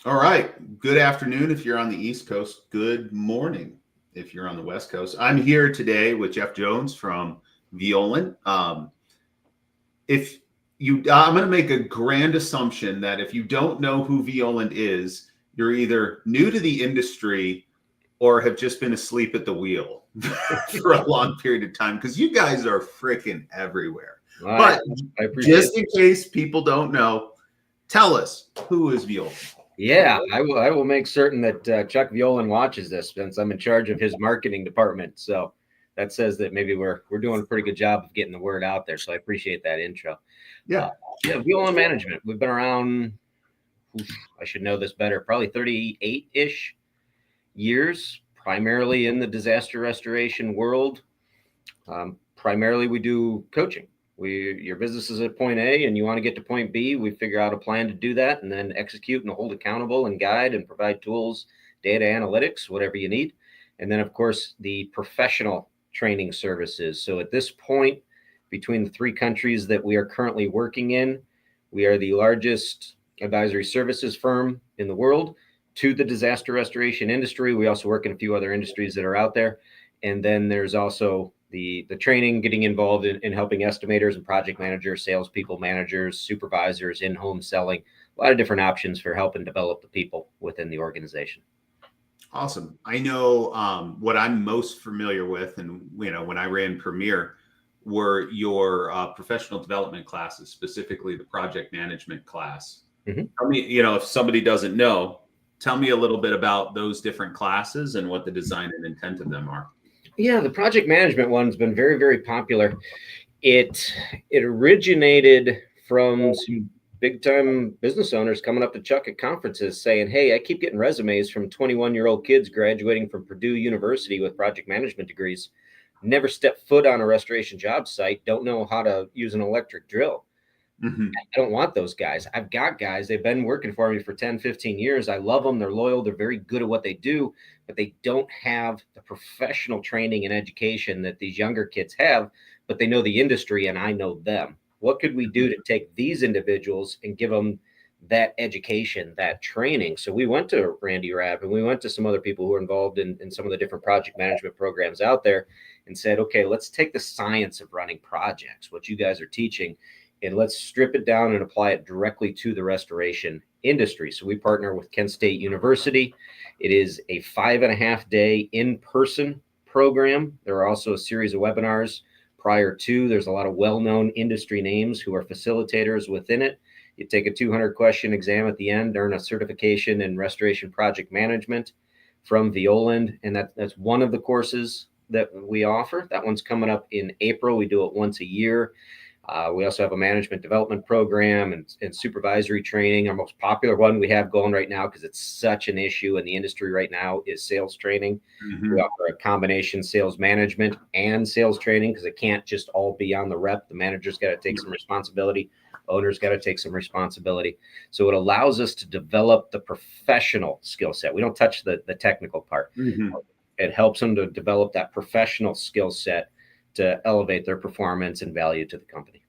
All right. Good afternoon if you're on the East Coast. Good morning if you're on the West Coast. I'm here today with Jeff Jones from Violand. If I'm going to make a grand assumption that if you don't know who Violand is, you're either new to the industry or have just been asleep at the wheel for a long period of time because you guys are freaking everywhere. But I appreciate just in case people don't know, tell us, who is Violand? Yeah, I will make certain that Chuck Violand watches this since I'm in charge of his marketing department. So that says that maybe we're doing a pretty good job of getting the word out there. So I appreciate that intro. Yeah. Violand Management. We've been around, I should know this better, probably 38-ish years, primarily in the disaster restoration world. Primarily, we do coaching. Your business is at point A and you want to get to point B. We figure out a plan to do that and then execute and hold accountable and guide and provide tools, data analytics, whatever you need. And then, of course, the professional training services. So at this point, between the three countries that we are currently working in, we are the largest advisory services firm in the world to the disaster restoration industry. We also work in a few other industries that are out there. And then there's also the training, getting involved in helping estimators and project managers, salespeople, managers, supervisors, in-home selling, a lot of different options for helping develop the people within the organization. Awesome. I know what I'm most familiar with, and when I ran Premier, were your professional development classes, specifically the project management class. Mm-hmm. I mean, if somebody doesn't know, tell me a little bit about those different classes and what the design and intent of them are. Yeah, the project management one's been very, very popular. It originated from some big time business owners coming up to Chuck at conferences saying, "Hey, I keep getting resumes from 21-year-old kids graduating from Purdue University with project management degrees, never stepped foot on a restoration job site, don't know how to use an electric drill." Mm-hmm. I don't want those guys. I've got guys, they've been working for me for 10, 15 years. I love them. They're loyal. They're very good at what they do, but they don't have the professional training and education that these younger kids have, but they know the industry and I know them. What could we do to take these individuals and give them that education, that training? So we went to Randy Rapp and we went to some other people who are involved in some of the different project management programs out there and said, okay, let's take the science of running projects, what you guys are teaching, and let's strip it down and apply it directly to the restoration industry. So we partner with Kent State University. It is a 5.5-day in-person program. There are also a series of webinars prior to. There's a lot of well-known industry names who are facilitators within it. You take a 200-question exam at the end, earn a certification in restoration project management from Violand, and that's one of the courses that we offer. That one's coming up in April. We do it once a year. We also have a management development program and supervisory training. Our most popular one we have going right now, because it's such an issue in the industry right now, is sales training. Mm-hmm. We offer a combination sales management and sales training, because it can't just all be on the rep. The manager's got to take some responsibility. Owners got to take some responsibility. So it allows us to develop the professional skill set. We don't touch the technical part. Mm-hmm. It helps them to develop that professional skill set to elevate their performance and value to the company.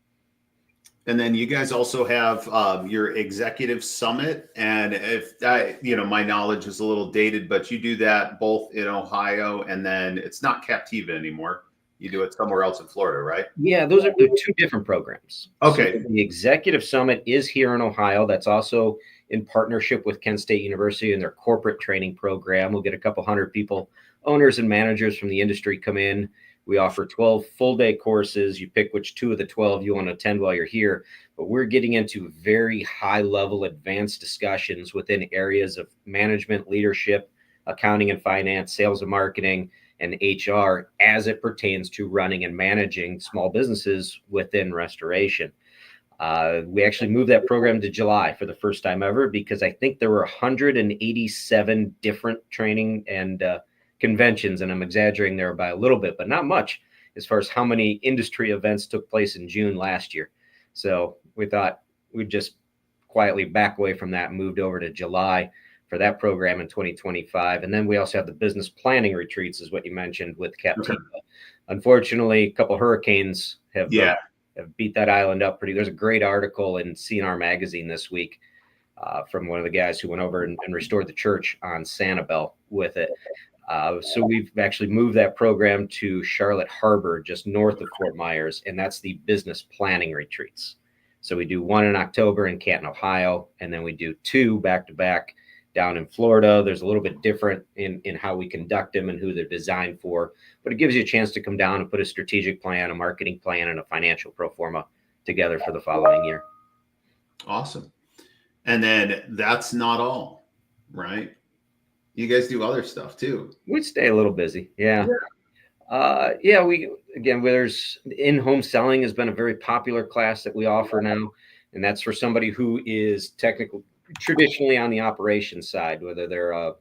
And then you guys also have your executive summit. And if that, my knowledge is a little dated, but you do that both in Ohio, and then it's not Captiva anymore. You do it somewhere else in Florida, right? Yeah, those are two different programs. Okay. So the executive summit is here in Ohio. That's also in partnership with Kent State University and their corporate training program. We'll get a couple hundred people, owners and managers from the industry, come in. We offer 12 full-day courses. You pick which 2 of the 12 you want to attend while you're here. But we're getting into very high-level advanced discussions within areas of management, leadership, accounting and finance, sales and marketing, and HR as it pertains to running and managing small businesses within restoration. We actually moved that program to July for the first time ever, because I think there were 187 different training and conventions, and I'm exaggerating there by a little bit, but not much, as far as how many industry events took place in June last year. So we thought we'd just quietly back away from that and moved over to July for that program in 2025. And then we also have the business planning retreats, is what you mentioned, with Captiva. Okay. Unfortunately, a couple of hurricanes have beat that island up pretty. There's a great article in CNR magazine this week from one of the guys who went over and restored the church on Sanibel with it. So we've actually moved that program to Charlotte Harbor, just north of Fort Myers, and that's the business planning retreats. So we do one in October in Canton, Ohio, and then we do 2 back-to-back down in Florida. There's a little bit different in how we conduct them and who they're designed for, but it gives you a chance to come down and put a strategic plan, a marketing plan, and a financial pro forma together for the following year. Awesome. And then that's not all, right? You guys do other stuff too. We stay a little busy. Yeah. There's in-home selling has been a very popular class that we offer now. And that's for somebody who is traditionally on the operations side, whether they're a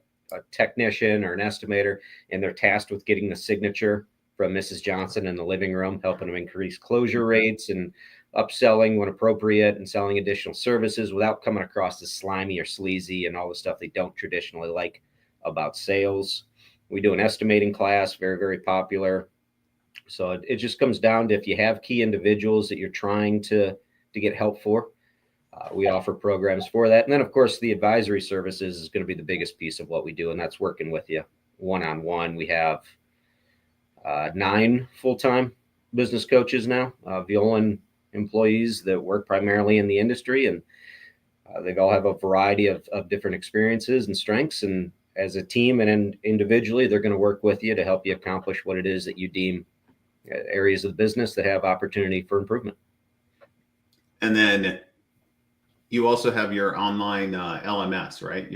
technician or an estimator, and they're tasked with getting the signature from Mrs. Johnson in the living room, helping them increase closure rates and upselling when appropriate and selling additional services without coming across as slimy or sleazy and all the stuff they don't traditionally like about sales. We do an estimating class, very, very popular. So it just comes down to if you have key individuals that you're trying to get help for, we offer programs for that. And then, of course, the advisory services is going to be the biggest piece of what we do, and that's working with you one-on-one. We have 9 full-time business coaches now, Violand employees that work primarily in the industry, and they all have a variety of different experiences and strengths. And as a team and individually, they're going to work with you to help you accomplish what it is that you deem areas of the business that have opportunity for improvement. And then you also have your online LMS, right?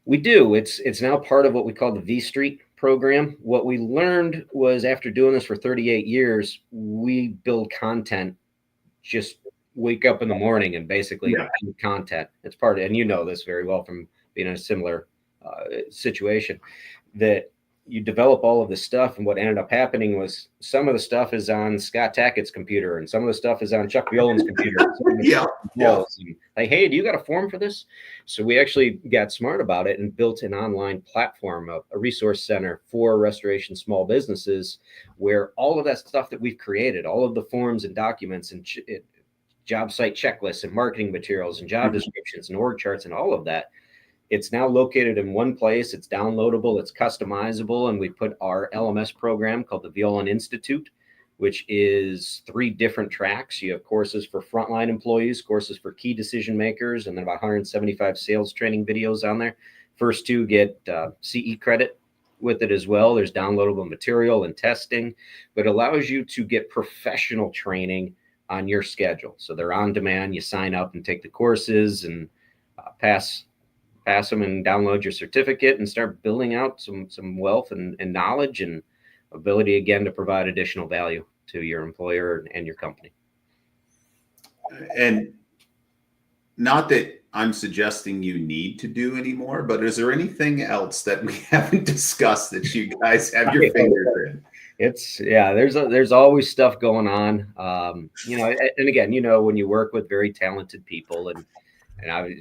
We do. It's now part of what we call the V Street program. What we learned was after doing this for 38 years, we build content. Just wake up in the morning and basically do content. It's part of, and you know this very well from being in a similar situation, that you develop all of this stuff. And what ended up happening was some of the stuff is on Scott Tackett's computer, and some of the stuff is on Chuck Violand's computer. Like, hey, do you got a form for this? So we actually got smart about it and built an online platform, a resource center for restoration small businesses, where all of that stuff that we've created, all of the forms and documents and job site checklists and marketing materials and job descriptions and org charts and all of that, it's now located in one place. It's downloadable, it's customizable, and we put our LMS program called the Violand Institute, which is 3 different tracks. You have courses for frontline employees, courses for key decision makers, and then about 175 sales training videos on there. First 2 get CE credit with it as well. There's downloadable material and testing, but it allows you to get professional training on your schedule. So they're on demand. You sign up and take the courses and pass them and download your certificate and start building out some wealth and knowledge and ability, again, to provide additional value to your employer and your company. And not that I'm suggesting you need to do anymore, but is there anything else that we haven't discussed that you guys have your fingers in? There's always stuff going on. And again, when you work with very talented people and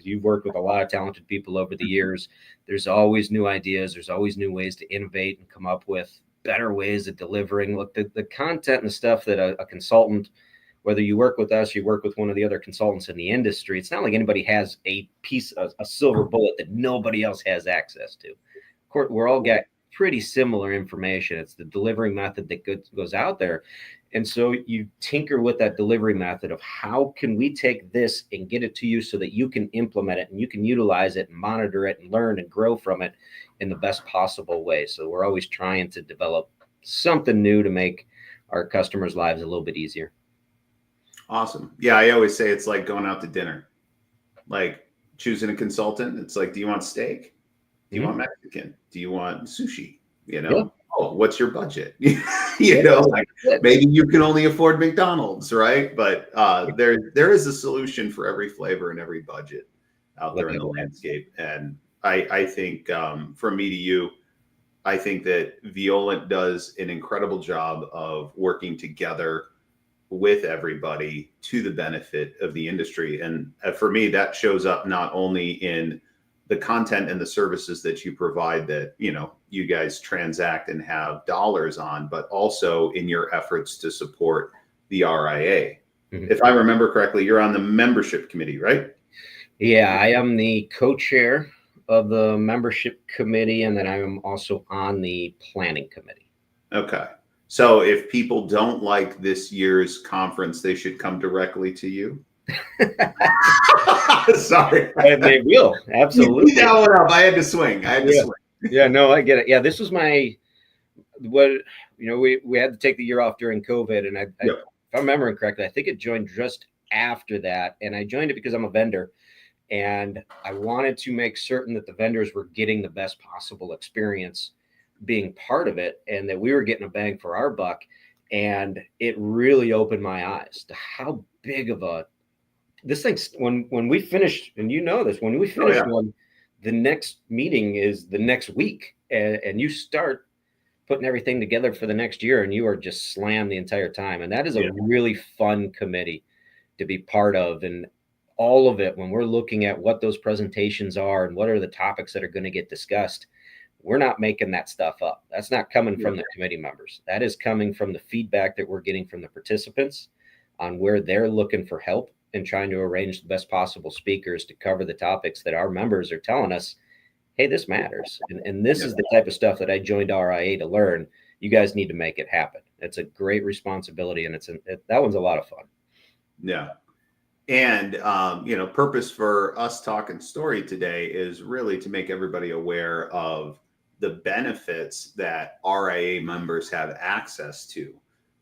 you've worked with a lot of talented people over the years, there's always new ideas. There's always new ways to innovate and come up with better ways of delivering. Look, the content and the stuff that a consultant, whether you work with us, you work with one of the other consultants in the industry, it's not like anybody has a silver bullet that nobody else has access to. Of course, we're all got pretty similar information. It's the delivery method that goes out there. And so you tinker with that delivery method of how can we take this and get it to you so that you can implement it and you can utilize it and monitor it and learn and grow from it in the best possible way. So we're always trying to develop something new to make our customers' lives a little bit easier. Awesome. Yeah, I always say it's like going out to dinner. Like choosing a consultant, it's like, do you want steak? Do you want Mexican? Do you want sushi? Oh, what's your budget? Maybe you can only afford McDonald's, right? But there is a solution for every flavor and every budget out there in the landscape. And I think from me to you, I think that Violand does an incredible job of working together with everybody to the benefit of the industry. And for me, that shows up not only in the content and the services that you provide that, you guys transact and have dollars on, but also in your efforts to support the RIA. If I remember correctly, you're on the membership committee, right? Yeah, I am the co-chair of the membership committee, and then I am also on the planning committee. Okay. So if people don't like this year's conference, they should come directly to you. Sorry. And they will, You absolutely. beat that one up. I had to swing. Yeah, no, I get it. Yeah, this was we had to take the year off during COVID, and if I'm remembering correctly, I think it joined just after that, and I joined it because I'm a vendor, and I wanted to make certain that the vendors were getting the best possible experience being part of it, and that we were getting a bang for our buck. And it really opened my eyes to how big of a this thing's when we finished, and when we finished one, the next meeting is the next week, and you start putting everything together for the next year, and you are just slammed the entire time. And that is a really fun committee to be part of. And all of it, when we're looking at what those presentations are and what are the topics that are going to get discussed, we're not making that stuff up. That's not coming from the committee members. That is coming from the feedback that we're getting from the participants on where they're looking for help and trying to arrange the best possible speakers to cover the topics that our members are telling us, hey, this matters. And this is the type of stuff that I joined RIA to learn. You guys need to make it happen. It's a great responsibility, and that one's a lot of fun. Yeah. And, purpose for us talking story today is really to make everybody aware of the benefits that RIA members have access to.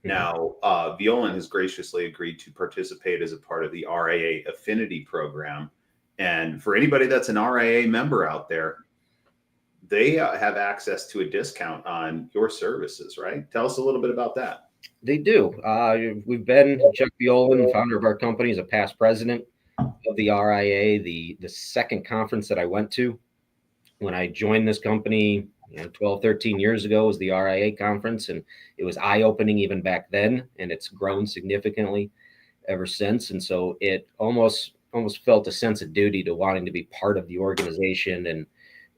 Now, Violand has graciously agreed to participate as a part of the RIA Affinity program. And for anybody that's an RIA member out there, they have access to a discount on your services, right? Tell us a little bit about that. They do. Chuck Violand, founder of our company, is a past president of the RIA. The second conference that I went to when I joined this company 12, 13 years ago was the RIA conference, and it was eye-opening even back then, and it's grown significantly ever since. And so it almost felt a sense of duty to wanting to be part of the organization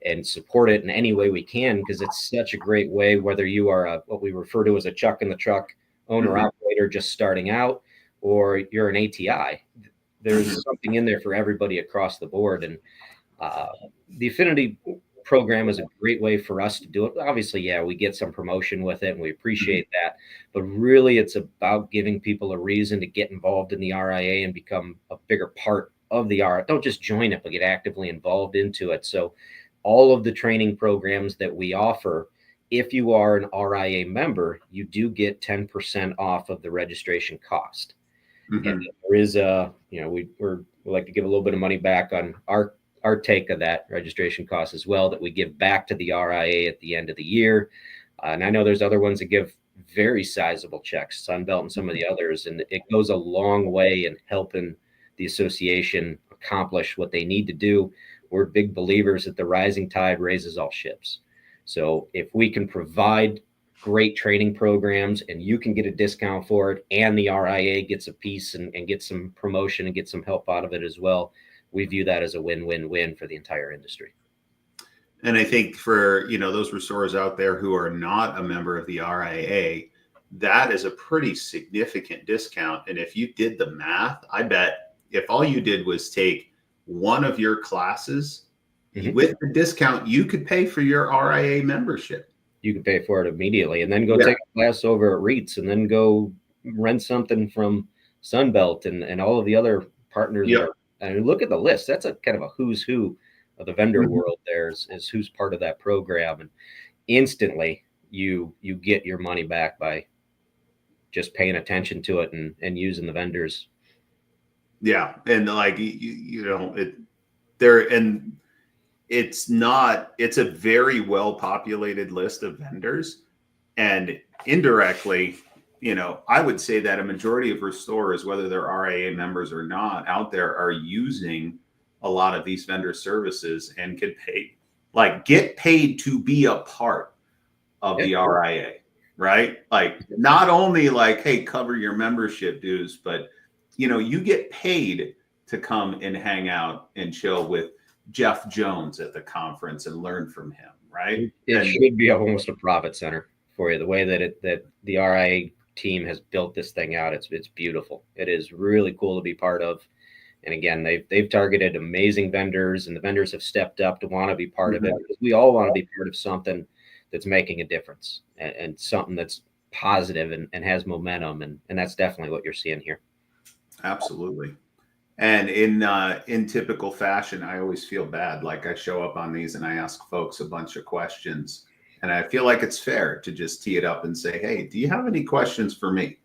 and support it in any way we can, because it's such a great way, whether you are what we refer to as a chuck in the truck owner operator just starting out, or you're an ATI. There's something in there for everybody across the board. And the Affinity program is a great way for us to do it. Obviously, we get some promotion with it, and we appreciate that. But really, it's about giving people a reason to get involved in the RIA and become a bigger part of the RIA. Don't just join it, but get actively involved into it. So all of the training programs that we offer, if you are an RIA member, you do get 10% off of the registration cost. And there is we like to give a little bit of money back on our take of that registration cost as well, that we give back to the RIA at the end of the year. And I know there's other ones that give very sizable checks, Sunbelt and some of the others, and it goes a long way in helping the association accomplish what they need to do. We're big believers that the rising tide raises all ships. So if we can provide great training programs and you can get a discount for it, and the RIA gets a piece and gets some promotion and get some help out of it as well, we view that as a win-win-win for the entire industry. And I think for, those restorers out there who are not a member of the RIA, that is a pretty significant discount. And if you did the math, I bet if all you did was take one of your classes with the discount, you could pay for your RIA membership. You could pay for it immediately, and then go take a class over at REITs, and then go rent something from Sunbelt and all of the other partners. And look at the list. That's a kind of a who's who of the vendor world. Is who's part of that program, and instantly you get your money back by just paying attention to it and using the vendors. Yeah, and like it's a very well populated list of vendors, and indirectly, I would say that a majority of restorers, whether they're RIA members or not, out there are using a lot of these vendor services and get paid to be a part of the RIA, right? Like, not only hey, cover your membership dues, but you get paid to come and hang out and chill with Jeff Jones at the conference and learn from him, right? It should be almost a profit center for you. The way that the RIA team has built this thing out, it's beautiful. It is really cool to be part of. And again, they've targeted amazing vendors, and the vendors have stepped up to want to be part of it, because we all want to be part of something that's making a difference, and something that's positive and has momentum. And that's definitely what you're seeing here. Absolutely. And in typical fashion, I always feel bad. Like, I show up on these and I ask folks a bunch of questions, and I feel like it's fair to just tee it up and say, "Hey, do you have any questions for me?"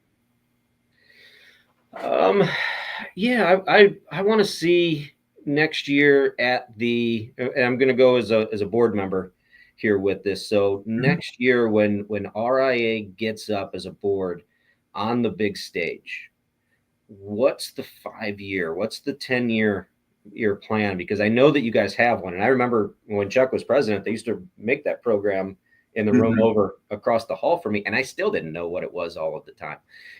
Yeah, I want to see next year at the, and I'm going to go as a board member here with this. So next year, when RIA gets up as a board on the big stage, what's the 5 year, what's the 10-year plan? Because I know that you guys have one, and I remember when Chuck was president, they used to make that program in the room over across the hall for me, and I still didn't know what it was all of the time.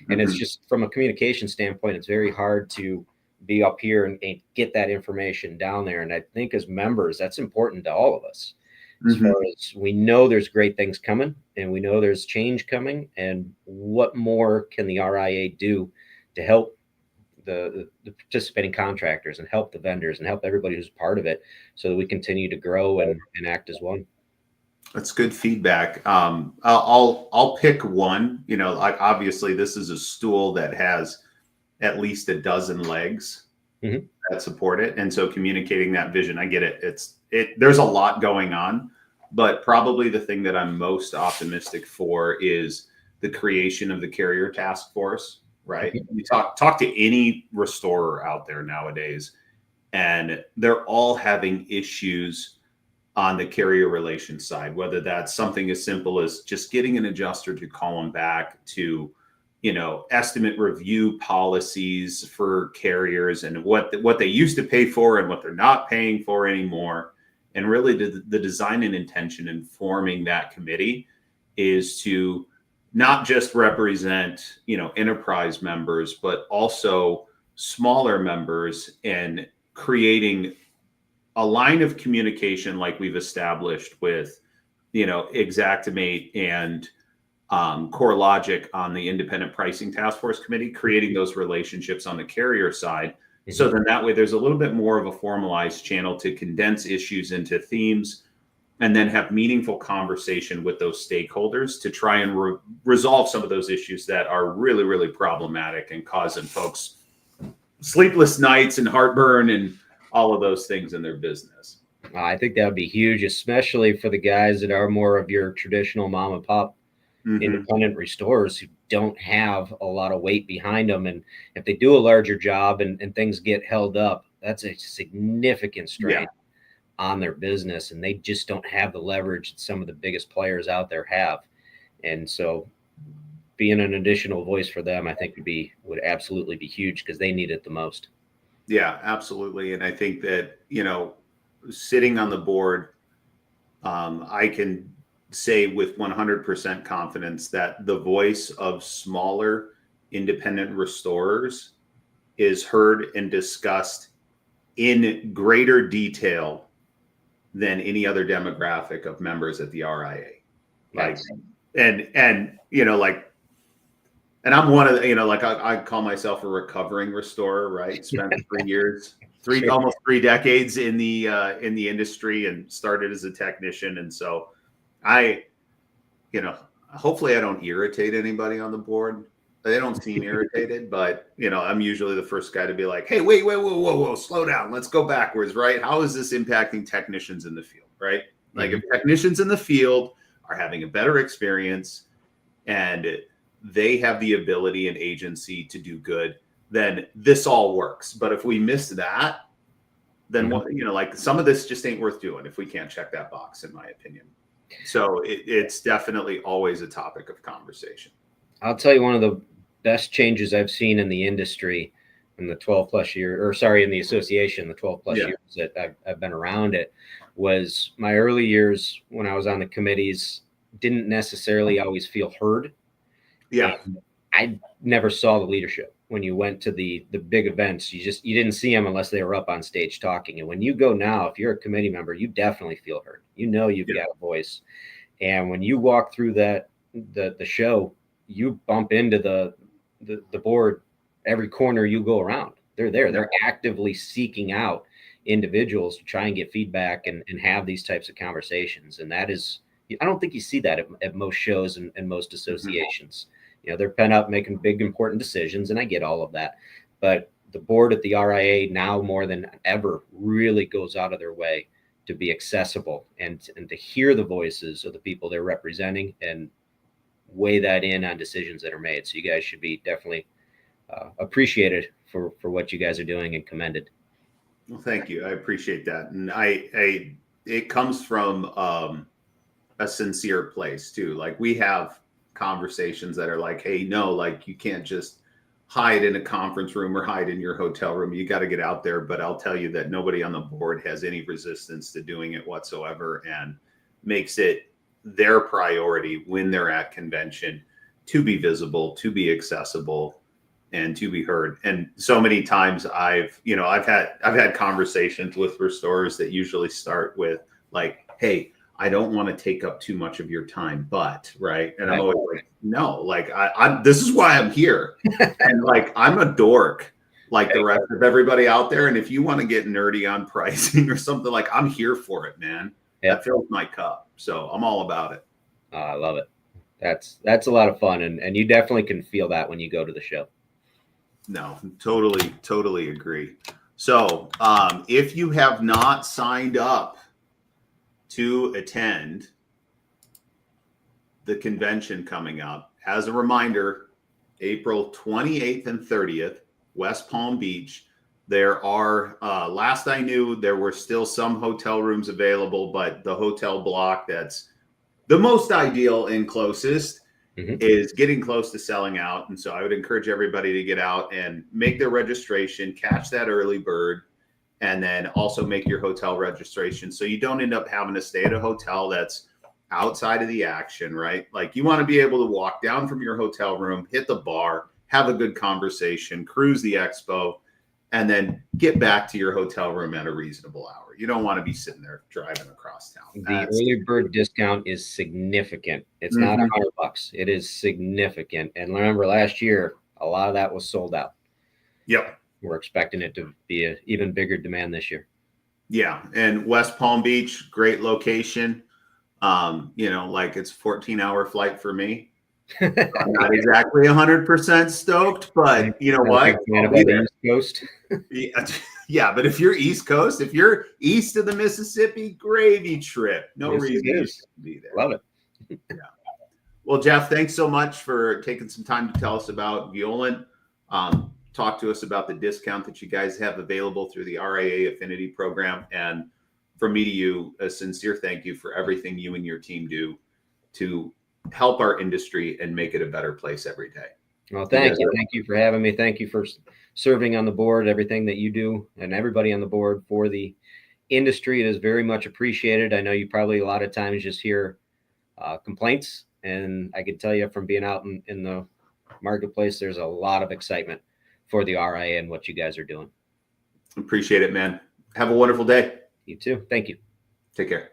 And it's just, from a communication standpoint, it's very hard to be up here and get that information down there. And I think as members, that's important to all of us. As far as we know, there's great things coming, and we know there's change coming, and what more can the RIA do to help the participating contractors and help the vendors and help everybody who's part of it, so that we continue to grow and act as one. That's good feedback. I'll pick one. Like, obviously this is a stool that has at least a dozen legs that support it, and so communicating that vision, I get it. There's a lot going on, but probably the thing that I'm most optimistic for is the creation of the carrier task force. Right? You talk to any restorer out there nowadays, and they're all having issues on the carrier relations side, whether that's something as simple as just getting an adjuster to call them back, to, estimate review policies for carriers, and what they used to pay for and what they're not paying for anymore. And really the design and intention in forming that committee is to not just represent, enterprise members, but also smaller members, and creating a line of communication like we've established with, Xactimate and CoreLogic on the Independent Pricing Task Force Committee, creating those relationships on the carrier side. So then that way there's a little bit more of a formalized channel to condense issues into themes, and then have meaningful conversation with those stakeholders to try and resolve some of those issues that are really, really problematic and causing folks sleepless nights and heartburn and all of those things in their business. I think that would be huge, especially for the guys that are more of your traditional mom and pop independent restorers who don't have a lot of weight behind them. And if they do a larger job and things get held up, that's a significant strain on their business, and they just don't have the leverage that some of the biggest players out there have. And so being an additional voice for them, I think would absolutely be huge, because they need it the most. Yeah, absolutely. And I think that, sitting on the board, I can say with 100% confidence that the voice of smaller independent restorers is heard and discussed in greater detail than any other demographic of members at the RIA. Like, and I'm one of the, I call myself a recovering restorer, right? Spent 3 years, almost 3 decades in the industry, and started as a technician. And so hopefully I don't irritate anybody on the board. They don't seem irritated, but I'm usually the first guy to be like, "Hey, wait, whoa, slow down. Let's go backwards, right? How is this impacting technicians in the field, right? Like, if technicians in the field are having a better experience and they have the ability and agency to do good, then this all works. But if we miss that, then some of this just ain't worth doing if we can't check that box, in my opinion." So it's definitely always a topic of conversation. I'll tell you, one of the best changes I've seen in the industry in the 12 plus years, in the association, the 12 plus years that I've been around it, was my early years when I was on the committees didn't necessarily always feel heard. Yeah. And I never saw the leadership. When you went to the big events, you didn't see them unless they were up on stage talking. And when you go now, if you're a committee member, you definitely feel heard. You've got a voice. And when you walk through the show, you bump into the board every corner you go around. They're there. They're actively seeking out individuals to try and get feedback and have these types of conversations. And that is, I don't think you see that at most shows and most associations. They're pent up making big, important decisions, and I get all of that. But the board at the RIA now more than ever really goes out of their way to be accessible and to hear the voices of the people they're representing and weigh that in on decisions that are made. So you guys should be definitely appreciated for what you guys are doing and commended. Well, thank you. I appreciate that. And it comes from a sincere place too. Like, we have conversations that are like, hey, no, like, you can't just hide in a conference room or hide in your hotel room. You got to get out there. But I'll tell you that nobody on the board has any resistance to doing it whatsoever, and makes it their priority when they're at convention to be visible, to be accessible, and to be heard. And so many times I've had conversations with restorers that usually start with like, hey, I don't want to take up too much of your time, but right. And I'm always like, no, like I'm this is why I'm here. And like, I'm a dork like the rest of everybody out there. And if you want to get nerdy on pricing or something, like, I'm here for it, man. That fills my cup. So I'm all about it. I love it. That's a lot of fun. And you definitely can feel that when you go to the show. No, totally agree. So if you have not signed up to attend the convention coming up, as a reminder, April 28th and 30th, West Palm Beach. There are, last I knew, there were still some hotel rooms available, but the hotel block that's the most ideal and closest is getting close to selling out. And so I would encourage everybody to get out and make their registration, catch that early bird, and then also make your hotel registration so you don't end up having to stay at a hotel that's outside of the action, right? Like, you want to be able to walk down from your hotel room, hit the bar, have a good conversation, cruise the expo, and then get back to your hotel room at a reasonable hour. You don't want to be sitting there driving across town. The early bird discount is significant. It's not $100. It is significant. And remember, last year, a lot of that was sold out. Yep. We're expecting it to be an even bigger demand this year. Yeah. And West Palm Beach, great location. Like, it's a 14-hour flight for me. I'm not exactly 100% stoked, but you know what? The East Coast. Yeah, but if you're East Coast, if you're east of the Mississippi, gravy trip. No reason to be there. Love it. Yeah. Well, Jeff, thanks so much for taking some time to tell us about Violand. Talk to us about the discount that you guys have available through the RIA Affinity program. And from me to you, a sincere thank you for everything you and your team do to help our industry and make it a better place every day. Well, thank you. Thank you for having me. Thank you for serving on the board, everything that you do, and everybody on the board for the industry. It is very much appreciated. I know you probably a lot of times just hear complaints, and I can tell you from being out in the marketplace, there's a lot of excitement for the RIA and what you guys are doing. Appreciate it, man. Have a wonderful day. You too. Thank you. Take care.